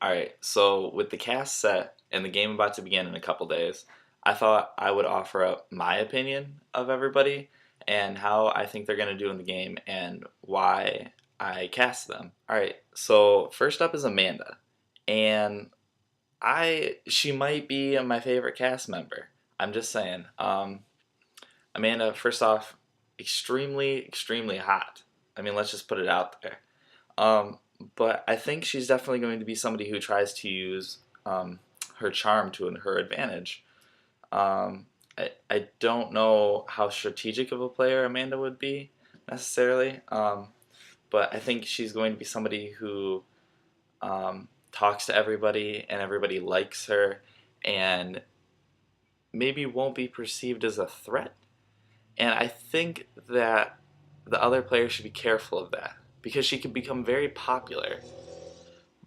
Alright, so with the cast set and the game about to begin in a couple days, I thought I would offer up my opinion of everybody and how I think they're going to do in the game and why I cast them. Alright, so first up is Amanda. And she might be my favorite cast member. I'm just saying. Amanda, first off, extremely hot. I mean, let's just put it out there. Um, but I think she's definitely going to be somebody who tries to use her charm to her advantage. I don't know how strategic of a player Amanda would be necessarily, but I think she's going to be somebody who talks to everybody and everybody likes her and maybe won't be perceived as a threat. And I think that the other players should be careful of that because she could become very popular.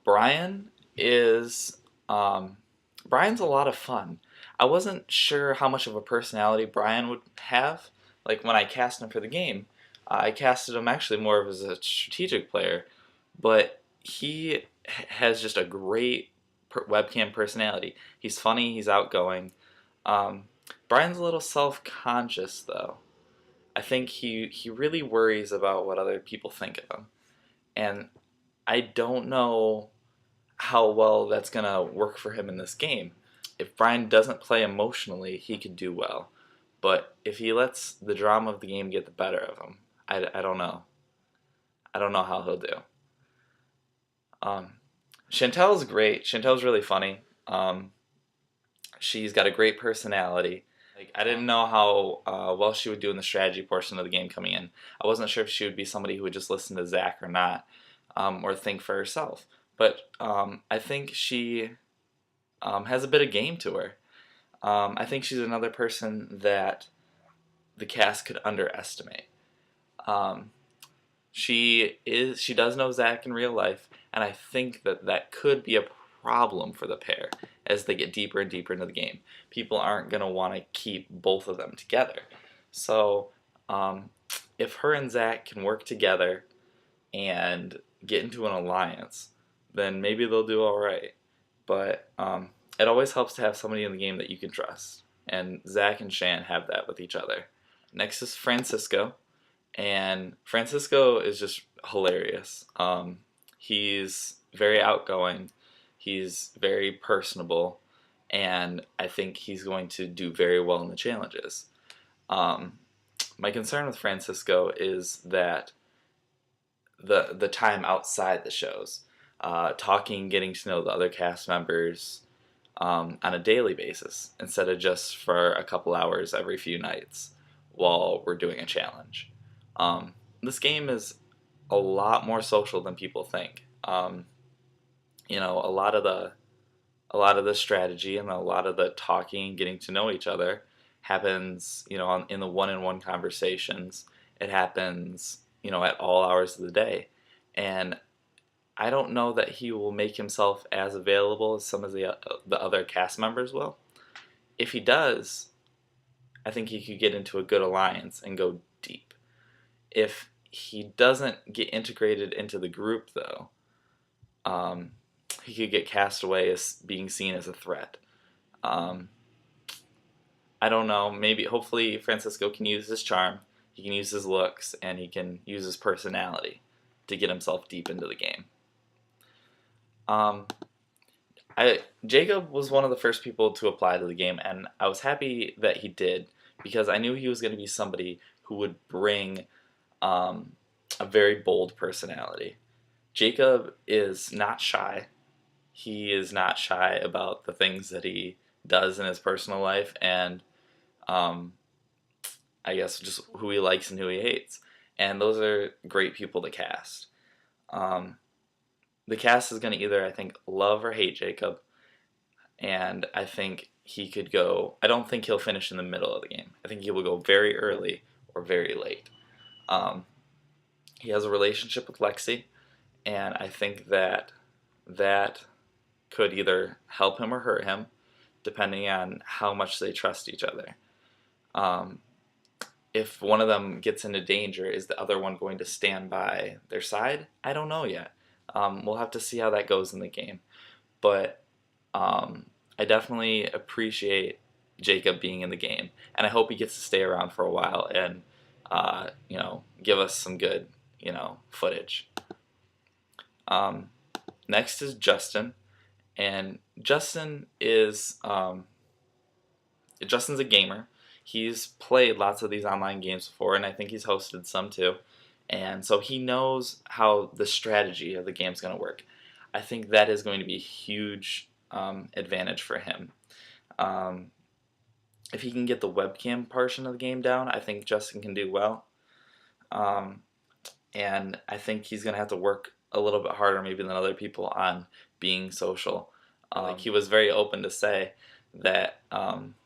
Brian is Brian's a lot of fun. I wasn't sure how much of a personality Brian would have. Like when I cast him for the game, I casted him actually more of as a strategic player, but he has just a great webcam personality. He's funny. He's outgoing. Um, Brian's a little self-conscious though. I think he really worries about what other people think of him, and I don't know how well that's gonna work for him in this game. If Brian doesn't play emotionally, he could do well, but if he lets the drama of the game get the better of him, I don't know. I don't know how he'll do. Um, Chantel's great. Chantel's really funny. She's got a great personality. Like I didn't know how well she would do in the strategy portion of the game coming in. I wasn't sure if she would be somebody who would just listen to Zach or not, or think for herself. But I think she has a bit of game to her. I think she's another person that the cast could underestimate. Um, she does know Zach in real life, and I think that that could be a problem for the pair as they get deeper and deeper into the game. People aren't going to want to keep both of them together. So um, if her and Zach can work together and get into an alliance, then maybe they'll do all right. But it always helps to have somebody in the game that you can trust, and Zach and Shan have that with each other. Next is Francisco, and Francisco is just hilarious. He's very outgoing, he's very personable, and I think he's going to do very well in the challenges. Um, my concern with Francisco is that the time outside the shows, talking, getting to know the other cast members on a daily basis instead of just for a couple hours every few nights while we're doing a challenge. This game is a lot more social than people think. A lot of the strategy and a lot of the talking and getting to know each other happens, in the one-on-one conversations. It happens, at all hours of the day, and I don't know that he will make himself as available as some of the other cast members will. If he does, I think he could get into a good alliance and go deep. If he doesn't get integrated into the group, though, um, he could get cast away as being seen as a threat. Um, I don't know. Maybe, hopefully, Francisco can use his charm, he can use his looks, and he can use his personality to get himself deep into the game. Um, Jacob was one of the first people to apply to the game, and I was happy that he did because I knew he was going to be somebody who would bring um, a very bold personality. Jacob is not shy. He is not shy about the things that he does in his personal life, and um, I guess just who he likes and who he hates. And those are great people to cast. Um, the cast is going to either, I think, love or hate Jacob, and I think he could go. I don't think he'll finish in the middle of the game. I think he will go very early or very late. Um, he has a relationship with Lexi, and I think that could either help him or hurt him, depending on how much they trust each other. Um, if one of them gets into danger, is the other one going to stand by their side? I don't know yet. We'll have to see how that goes in the game. but I definitely appreciate Jacob being in the game, and I hope he gets to stay around for a while and give us some good footage. Um, Next is Justin, and Justin's a gamer. He's played lots of these online games before, and I think he's hosted some too. And so he knows how the strategy of the game's going to work. I think that is going to be a huge advantage for him. Um, if he can get the webcam portion of the game down, I think Justin can do well. Um, and I think he's going to have to work a little bit harder maybe than other people on being social. Like he was very open to say that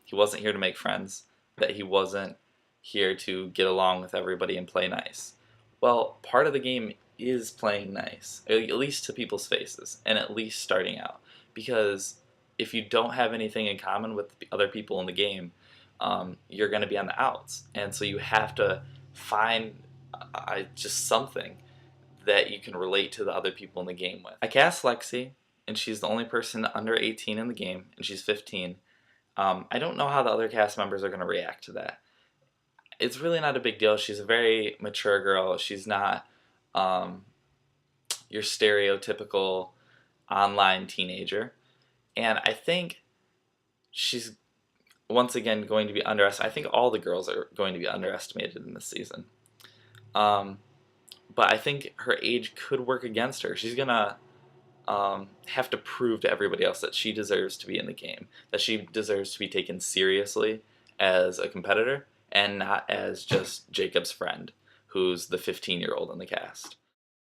he wasn't here to make friends, that he wasn't here to get along with everybody and play nice. Well, part of the game is playing nice, at least to people's faces, and at least starting out. Because if you don't have anything in common with the other people in the game, you're going to be on the outs. And so you have to find just something that you can relate to the other people in the game with. I cast Lexi, and she's the only person under 18 in the game, and she's 15. I don't know how the other cast members are going to react to that. It's really not a big deal. She's a very mature girl. She's not your stereotypical online teenager. And I think she's once again going to be underestimated. I think all the girls are going to be underestimated in this season. But I think her age could work against her. She's going to have to prove to everybody else that she deserves to be in the game, that she deserves to be taken seriously as a competitor and not as just Jacob's friend, who's the 15-year-old in the cast.